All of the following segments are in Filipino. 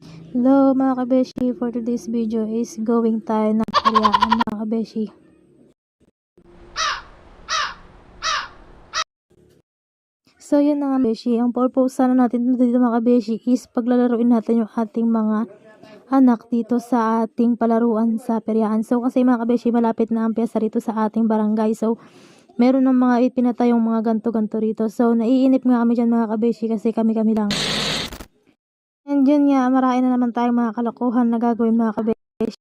Hello mga kabeshi, for today's video is going tayo ng Pariaan mga kabeshi. So yun na nga beshi, ang purpose sana natin dito mga kabeshi is paglalaruin natin yung ating mga anak dito sa ating palaruan sa Pariaan. So kasi mga kabeshi, malapit na ang piyesta rito sa ating barangay. So meron ng mga ipinatayong mga ganto-ganto rito. So naiinip nga kami dyan mga kabeshi kasi kami-kami lang. And yun nga, marami na naman tayong mga kalokohan na gagawin mga kabeshi.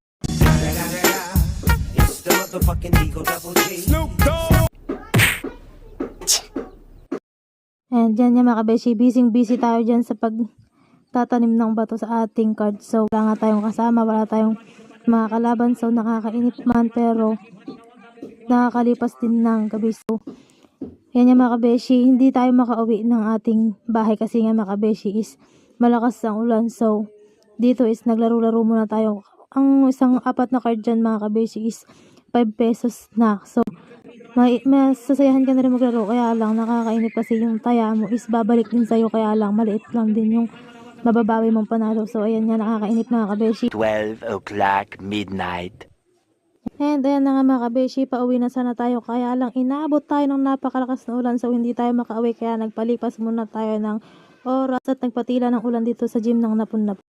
And dyan nga mga kabeshi, busy tayo dyan sa pagtatanim ng bato sa ating card. So wala nga tayong kasama, wala tayong mga kalaban. So nakakainip man pero nakakalipas din ng gabi. So yan nga mga kabeshi, hindi tayo makauwi ng ating bahay kasi nga mga kabeshi is malakas ang ulan. So dito is naglaro-laro muna tayo. Ang isang apat na card dyan mga kabeshi is 5 pesos na. So may sasayahan ka na rin maglaro, kaya lang nakakainip kasi yung taya mo is babalik din sa'yo, kaya lang maliit lang din yung mababawi mong panalo. So ayan nga, nakakainip mga kabeshi. 12 o'clock midnight. And ayan na nga mga kabeshi, pauwi na sana tayo, kaya lang inabot tayo ng napakalakas na ulan. So hindi tayo makauwi, kaya nagpalipas muna tayo ng oras at nagpatila ng ulan dito sa gym ng Napunap.